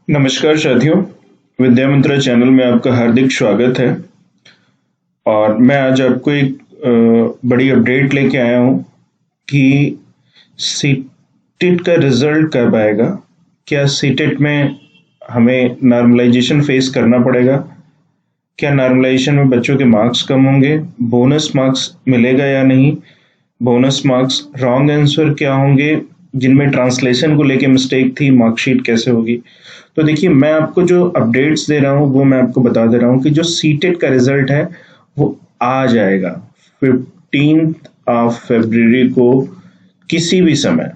नमस्कार साथियों, विद्या मंत्रा चैनल में आपका हार्दिक स्वागत है। और मैं आज आपको एक बड़ी अपडेट लेके आया हूँ कि सीटेट का रिजल्ट कब आएगा। क्या सीटेट में हमें नॉर्मलाइजेशन फेस करना पड़ेगा? क्या नॉर्मलाइजेशन में बच्चों के मार्क्स कम होंगे? बोनस मार्क्स मिलेगा या नहीं? बोनस मार्क्स, रॉन्ग आंसर क्या होंगे? जिनमें ट्रांसलेशन को लेके मिस्टेक थी, मार्कशीट कैसे होगी? तो देखिए, मैं आपको जो अपडेट्स दे रहा हूँ वो मैं आपको बता दे रहा हूँ कि जो सीटेट का रिजल्ट है वो आ जाएगा 15 फरवरी को। किसी भी समय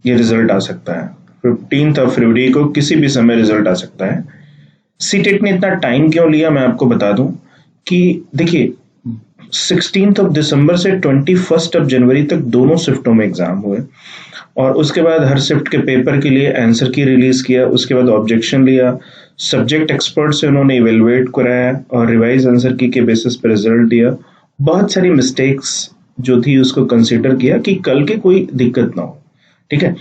ये रिजल्ट आ सकता है। 15 फरवरी को किसी भी समय रिजल्ट आ सकता है। सीटेट ने इतना टाइम क्यों लिया, मैं आपको बता दूं कि देखिए, 16 दिसंबर से 21 जनवरी तक दोनों शिफ्टों में एग्जाम हुए और उसके बाद हर शिफ्ट के पेपर के लिए आंसर की रिलीज किया। उसके बाद ऑब्जेक्शन लिया, सब्जेक्ट एक्सपर्ट से उन्होंने इवेलुएट कराया और रिवाइज आंसर की के बेसिस पर रिजल्ट दिया। बहुत सारी मिस्टेक्स जो थी उसको कंसीडर किया कि कल के कोई दिक्कत ना हो। ठीक है,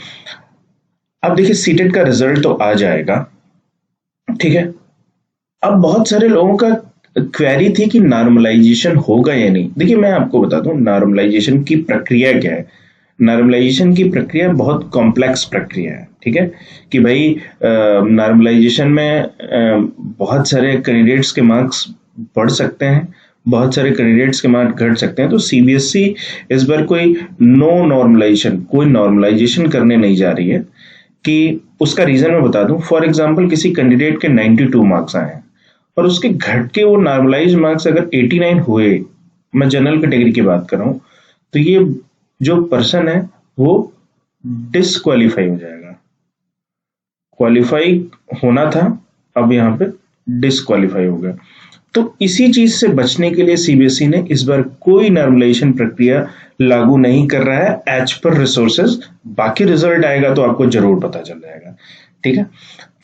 अब देखिए सीटेट का रिजल्ट तो आ जाएगा, ठीक है। अब बहुत सारे लोगों का क्वेरी थी कि नॉर्मलाइजेशन होगा या नहीं। देखिए, मैं आपको बता दूं नॉर्मलाइजेशन की प्रक्रिया क्या है। नॉर्मलाइजेशन की प्रक्रिया बहुत कॉम्प्लेक्स प्रक्रिया है, ठीक है। कि भाई नॉर्मलाइजेशन में बहुत सारे कैंडिडेट्स के मार्क्स बढ़ सकते हैं, बहुत सारे कैंडिडेट्स के मार्क्स घट सकते हैं। तो सीबीएसई इस बार कोई नॉर्मलाइजेशन करने नहीं जा रही है। कि उसका रीजन मैं बता दूं, फॉर एग्जांपल किसी कैंडिडेट के 92 मार्क्स आए हैं और उसके घट के वो नॉर्मलाइज मार्क्स अगर 89 हुए, मैं जनरल कैटेगरी की बात कर रहा हूं, तो ये जो पर्सन है वो डिसक्वालीफाई हो जाएगा। क्वालिफाई होना था, अब यहाँ पे डिसक्वालीफाई हो गया। तो इसी चीज से बचने के लिए सीबीएसई ने इस बार कोई नॉर्मलाइजेशन प्रक्रिया लागू नहीं कर रहा है एज पर रिसोर्सेज। बाकी रिजल्ट आएगा तो आपको जरूर पता चल जाएगा, ठीक है।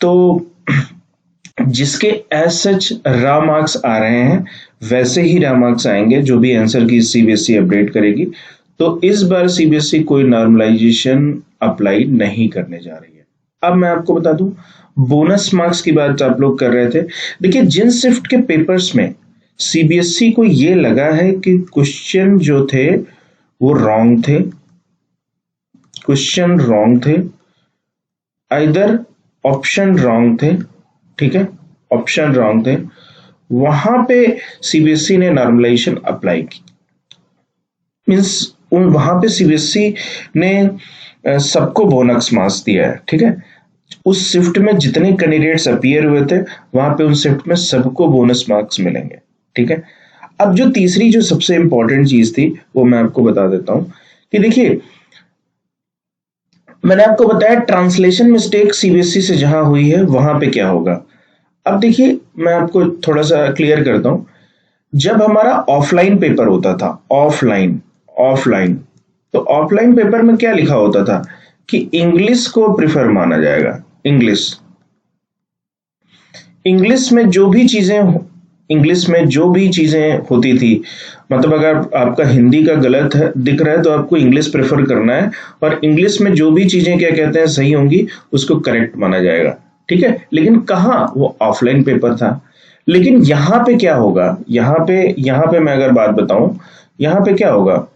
तो जिसके एज सच रा मार्क्स आ रहे हैं वैसे ही रा मार्क्स आएंगे जो भी आंसर की सीबीएसई अपडेट करेगी। तो इस बार सीबीएसई कोई नॉर्मलाइजेशन अप्लाई नहीं करने जा रही है। अब मैं आपको बता दूं, बोनस मार्क्स की बात आप लोग कर रहे थे। देखिए, जिन शिफ्ट के पेपर्स में सीबीएसई को ये लगा है कि क्वेश्चन जो थे वो रॉन्ग थे, क्वेश्चन रॉन्ग थे, आइदर ऑप्शन रॉन्ग थे, ठीक है, ऑप्शन रॉन्ग थे, वहां पे सीबीएसई ने नॉर्मलाइजेशन अप्लाई की। मींस वहां पे सीबीएसई ने सबको बोनस मार्क्स दिया है, ठीक है। उस शिफ्ट में जितने कैंडिडेट्स अपीयर हुए थे वहां पे उन शिफ्ट में सबको बोनस मार्क्स मिलेंगे, ठीक है। अब जो तीसरी जो सबसे इंपॉर्टेंट चीज थी वो मैं आपको बता देता हूं कि देखिए, मैंने आपको बताया ट्रांसलेशन मिस्टेक सीबीएसई से जहां हुई है वहां पे क्या होगा। अब देखिए, मैं आपको थोड़ा सा क्लियर करता हूं। जब हमारा ऑफलाइन पेपर होता था, ऑफलाइन ऑफलाइन तो ऑफलाइन पेपर में क्या लिखा होता था कि इंग्लिश को प्रिफर माना जाएगा। इंग्लिश इंग्लिश में जो भी चीजें इंग्लिश में जो भी चीजें होती थी, मतलब अगर आपका हिंदी का गलत है दिख रहा है तो आपको इंग्लिश प्रेफर करना है और इंग्लिश में जो भी चीजें क्या कहते हैं सही होंगी उसको करेक्ट माना जाएगा, ठीक है। लेकिन कहाँ, वो ऑफलाइन पेपर था। लेकिन यहाँ पे क्या होगा, यहाँ पे मैं अगर बात बताऊं, यहाँ पे क्या होगा,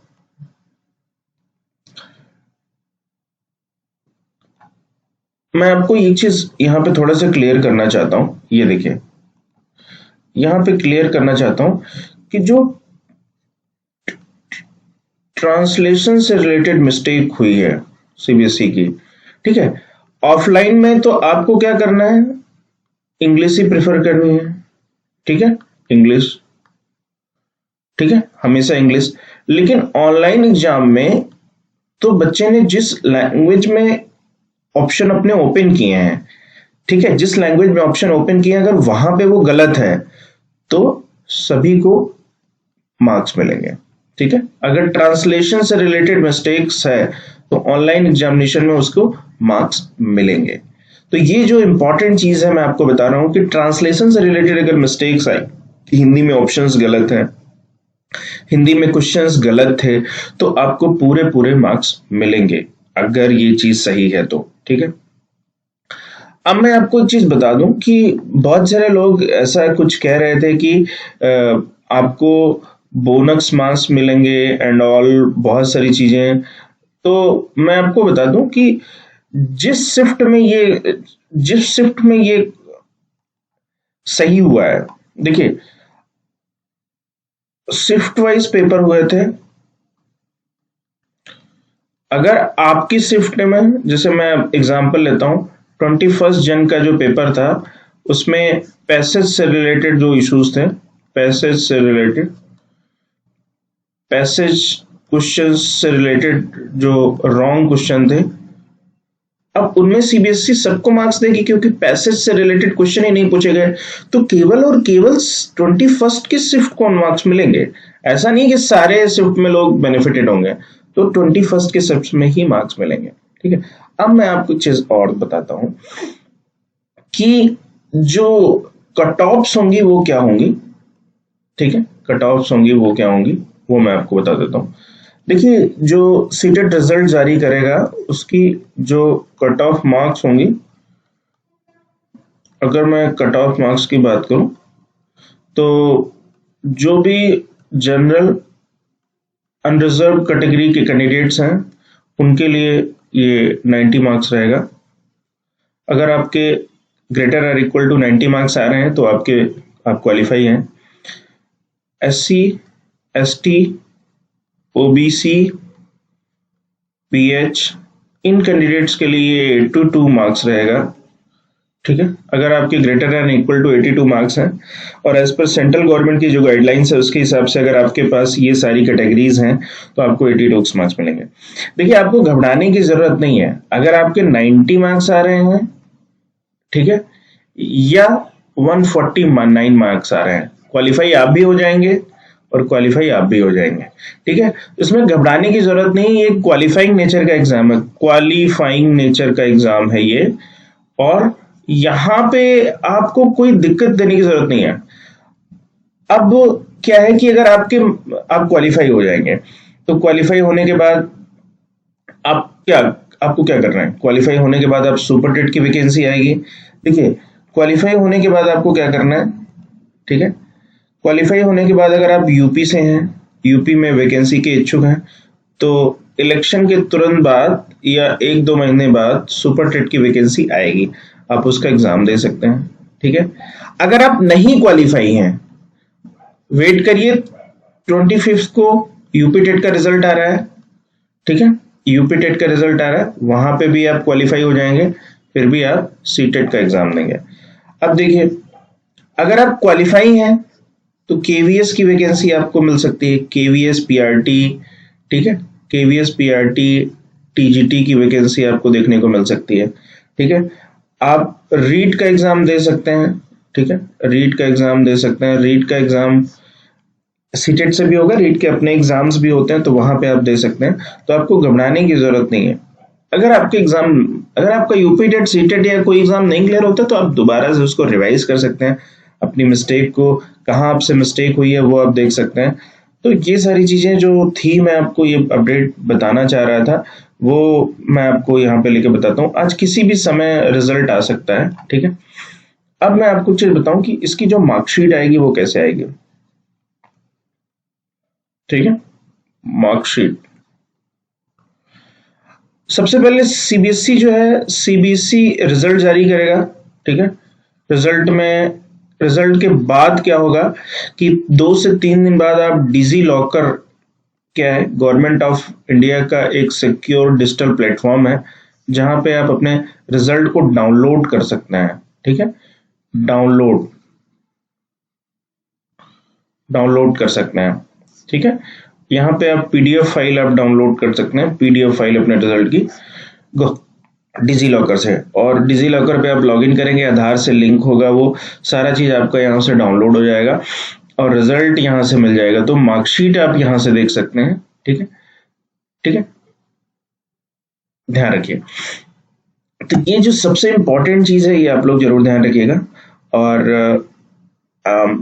मैं आपको एक चीज यहाँ पे थोड़ा सा क्लियर करना चाहता हूं। ये देखिए, यहाँ पे क्लियर करना चाहता हूं कि जो ट्रांसलेशन से रिलेटेड मिस्टेक हुई है सीबीएसई की, ठीक है, ऑफलाइन में तो आपको क्या करना है, इंग्लिश ही प्रेफर करनी है, ठीक है, इंग्लिश, ठीक है, हमेशा इंग्लिश। लेकिन ऑनलाइन एग्जाम में तो बच्चे ने जिस लैंग्वेज में ऑप्शन अपने ओपन किए हैं, ठीक है, जिस लैंग्वेज में ऑप्शन ओपन किए हैं, अगर वहां पे वो गलत है तो सभी को मार्क्स मिलेंगे, ठीक है। अगर ट्रांसलेशन से रिलेटेड मिस्टेक्स है तो ऑनलाइन एग्जामिनेशन में उसको मार्क्स मिलेंगे। तो ये जो इंपॉर्टेंट चीज है मैं आपको बता रहा हूं कि ट्रांसलेशन से रिलेटेड अगर मिस्टेक्स आई, हिंदी में ऑप्शंस गलत है, हिंदी में क्वेश्चंस गलत थे, तो आपको पूरे पूरे मार्क्स मिलेंगे अगर ये चीज सही है तो, ठीक है। अब मैं आपको एक चीज बता दूं कि बहुत सारे लोग ऐसा कुछ कह रहे थे कि आपको बोनस मार्क्स मिलेंगे एंड ऑल, बहुत सारी चीजें। तो मैं आपको बता दूं कि जिस शिफ्ट में ये जिस शिफ्ट में ये सही हुआ है, देखिए शिफ्ट वाइज पेपर हुए थे। अगर आपकी शिफ्ट में, जैसे मैं एग्जांपल लेता हूं, 21 जन का जो पेपर था उसमें पैसेज से रिलेटेड जो इश्यूज थे, पैसेज से रिलेटेड, पैसेज क्वेश्चन से रिलेटेड जो रॉन्ग क्वेश्चन थे, अब उनमें सीबीएसई सबको मार्क्स देगी क्योंकि पैसेज से रिलेटेड क्वेश्चन ही नहीं पूछे गए। तो केवल और केवल 21 की शिफ्ट को मार्क्स मिलेंगे। ऐसा नहीं कि सारे शिफ्ट में लोग बेनिफिटेड होंगे, तो 21 के शिफ्ट में ही मार्क्स मिलेंगे। ठीक है, अब मैं आपको चीज और बताता हूं कि जो कट ऑफ्स होंगी वो क्या होंगी। ठीक है, कट ऑफ्स होंगी वो क्या होंगी वो मैं आपको बता देता हूं। देखिए, जो सीटेट रिजल्ट जारी करेगा उसकी जो कट ऑफ मार्क्स होंगी, अगर मैं कट ऑफ मार्क्स की बात करूं तो जो भी जनरल अनरिजर्व कैटेगरी के कैंडिडेट्स हैं उनके लिए ये 90 मार्क्स रहेगा। अगर आपके ग्रेटर और इक्वल टू 90 मार्क्स आ रहे हैं तो आप क्वालिफाई हैं। एससी, एसटी, ओबीसी, पीएच, इन कैंडिडेट्स के लिए 82 मार्क्स रहेगा। ठीक है, अगर आपके greater and equal to 82 marks हैं और एज पर सेंट्रल गवर्नमेंट की जो गाइडलाइंस है उसके हिसाब से अगर आपके पास ये सारी कैटेगरीज हैं तो आपको 82 मार्क्स मिलेंगे। देखिए, आपको घबराने की जरूरत नहीं है। अगर आपके 90 मार्क्स आ रहे हैं, ठीक है, या 149 मार्क्स आ रहे हैं, क्वालिफाई आप भी हो जाएंगे और क्वालिफाई आप भी हो जाएंगे। ठीक है, इसमें घबराने की जरूरत नहीं। ये क्वालिफाइंग नेचर का एग्जाम है, क्वालिफाइंग नेचर का एग्जाम है ये, और यहां पे आपको कोई दिक्कत देने की जरूरत नहीं है। अब क्या है कि अगर आप क्वालिफाई हो जाएंगे तो क्वालिफाई होने के बाद आपको क्या करना है। क्वालिफाई होने के बाद आप सुपर टेट की वैकेंसी आएगी। देखिए, क्वालिफाई होने के बाद आपको क्या करना है। ठीक है, क्वालिफाई होने के बाद अगर आप यूपी से हैं, यूपी में वैकेंसी के इच्छुक हैं, तो इलेक्शन के तुरंत बाद या 1-2 महीने बाद सुपर टेट की वैकेंसी आएगी, आप उसका एग्जाम दे सकते हैं। ठीक है, अगर आप नहीं क्वालिफाई हैं, वेट करिए, 25 को यूपी टेट का रिजल्ट आ रहा है। ठीक है, यूपी टेट का रिजल्ट आ रहा है, वहां पे भी आप क्वालिफाई हो जाएंगे, फिर भी आप सी टेट का एग्जाम देंगे। अब देखिए, अगर आप क्वालिफाई हैं तो केवीएस की वैकेंसी आपको मिल सकती है, केवीएस पीआरटी। ठीक है, केवीएस पीआरटी टीजीटी की वैकेंसी आपको देखने को मिल सकती है। ठीक है, आप रीट का एग्जाम दे सकते हैं। ठीक है, रीट का एग्जाम दे सकते हैं। रीट का एग्जाम सीटेट से भी होगा, रीट के अपने एग्जाम्स भी होते हैं, तो वहां पे आप दे सकते हैं। तो आपको घबराने की जरूरत नहीं है। अगर आपका यूपी टेट, सीटेट या कोई एग्जाम नहीं क्लियर होता तो आप दोबारा से उसको रिवाइज कर सकते हैं, अपनी मिस्टेक को, कहाँ आपसे मिस्टेक हुई है वो आप देख सकते हैं। तो ये सारी चीजें जो थी, मैं आपको ये अपडेट बताना चाह रहा था, वो मैं आपको यहाँ पे लेके बताता हूँ। आज किसी भी समय रिजल्ट आ सकता है। ठीक है, अब मैं आपको चीज बताऊं कि इसकी जो मार्कशीट आएगी वो कैसे आएगी। ठीक है, मार्कशीट सबसे पहले सीबीएसई जो है, सीबीएसई रिजल्ट जारी करेगा। ठीक है, रिजल्ट के बाद क्या होगा कि 2 से 3 दिन बाद आप डिजी लॉकर, क्या है, गवर्नमेंट ऑफ इंडिया का एक सिक्योर डिजिटल प्लेटफॉर्म है जहां पे आप अपने रिजल्ट को डाउनलोड कर सकते हैं। ठीक है, डाउनलोड कर सकते हैं। ठीक है, यहाँ पे आप पीडीएफ फाइल आप डाउनलोड कर सकते हैं, पीडीएफ फाइल अपने रिजल्ट की डिजी लॉकर से, और डिजी लॉकर पे आप लॉगिन करेंगे, आधार से लिंक होगा, वो सारा चीज आपका यहाँ से डाउनलोड हो जाएगा और रिजल्ट यहाँ से मिल जाएगा। तो मार्कशीट आप यहाँ से देख सकते हैं। ठीक है, ठीक है, ध्यान रखिए। तो ये जो सबसे इंपॉर्टेंट चीज है, ये आप लोग जरूर ध्यान रखिएगा। और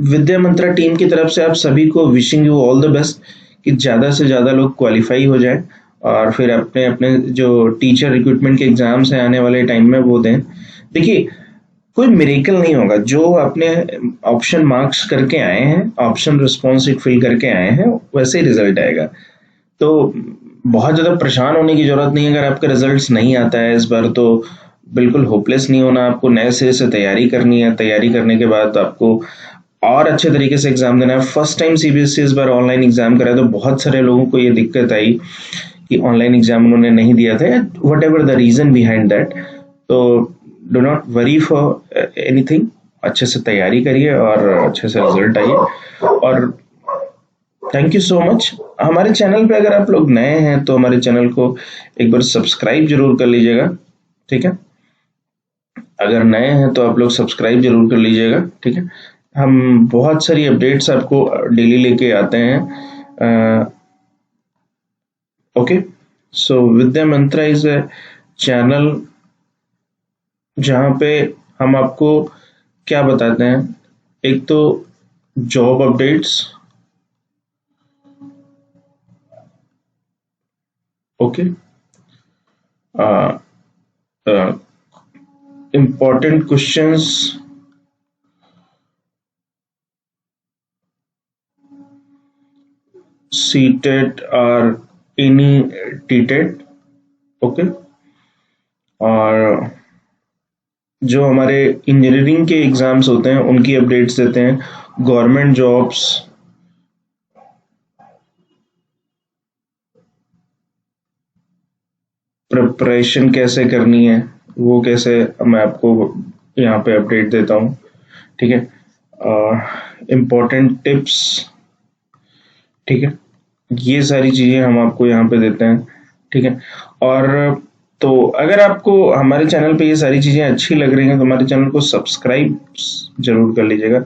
विद्या मंत्रा टीम की तरफ से आप सभी को wishing you all the best कि ज्यादा से ज्यादा लोग क्वालिफाई हो जाए और फिर अपने अपने जो टीचर रिक्रूटमेंट के एग्जाम्स हैं आने वाले टाइम में वो दें। देखिए कोई मिरेकल नहीं होगा, जो आपने ऑप्शन मार्क्स करके आए हैं, ऑप्शन रिस्पॉन्स फिल करके आए हैं, वैसे ही रिजल्ट आएगा। तो बहुत ज़्यादा परेशान होने की ज़रूरत नहीं है अगर आपका रिजल्ट्स नहीं आता है इस बार। तो बिल्कुल होपलेस नहीं होना, आपको नए सिरे से तैयारी करनी है। तैयारी करने के बाद आपको और अच्छे तरीके से एग्जाम देना है। फर्स्ट टाइम सीबीएसई इस बार ऑनलाइन एग्जाम करा है, तो बहुत सारे लोगों को ये दिक्कत आई कि ऑनलाइन एग्जाम उन्होंने नहीं दिया था, whatever the reason behind that. तो do not worry for anything, अच्छे से तैयारी करिए और अच्छे से रिजल्ट आइए। और थैंक यू सो मच। हमारे चैनल पे अगर आप लोग नए हैं तो हमारे चैनल को एक बार सब्सक्राइब जरूर कर लीजिएगा, ठीक है। अगर नए हैं तो आप लोग सब्सक्राइब जरूर कर लीजिएगा, ठीक है। हम बहुत सारी अपडेट्स आपको डेली लेके आते हैं। Okay, so Vidya Mantra is a channel जहाँ पे हम आपको क्या बताते हैं, एक तो job updates, okay, important questions, CTET और एनी टीटेट, ओके। और जो हमारे इंजीनियरिंग के एग्जाम्स होते हैं उनकी अपडेट्स देते हैं, गवर्नमेंट जॉब्स, प्रिपरेशन कैसे करनी है वो कैसे मैं आपको यहाँ पे अपडेट देता हूँ, ठीक है। इम्पोर्टेंट टिप्स, ठीक है, ये सारी चीज़ें हम आपको यहाँ पे देते हैं, ठीक है। और तो अगर आपको हमारे चैनल पे ये सारी चीज़ें अच्छी लग रही हैं तो हमारे चैनल को सब्सक्राइब जरूर कर लीजिएगा।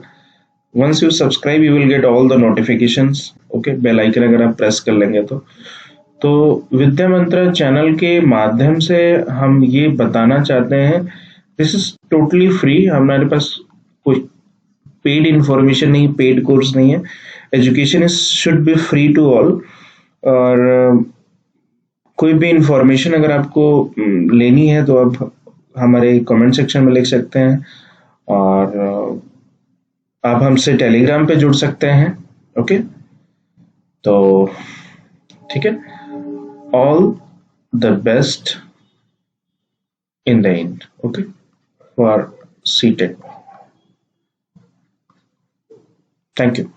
Once you subscribe you will get all the notifications, okay. Bell icon अगर आप प्रेस कर लेंगे तो विद्या मंत्र चैनल के माध्यम से हम ये बताना चाहते हैं, दिस इज टोटली फ्री। हमारे पास कोई पेड इंफॉर्मेशन नहीं, पेड कोर्स नहीं है। Education is should be free to all. और कोई भी इंफॉर्मेशन अगर आपको लेनी है तो आप हमारे कमेंट सेक्शन में लिख सकते हैं, और आप हमसे टेलीग्राम पे जुड़ सकते हैं, ओके। तो ठीक है, all the best in the end, okay, for CTET. Thank you.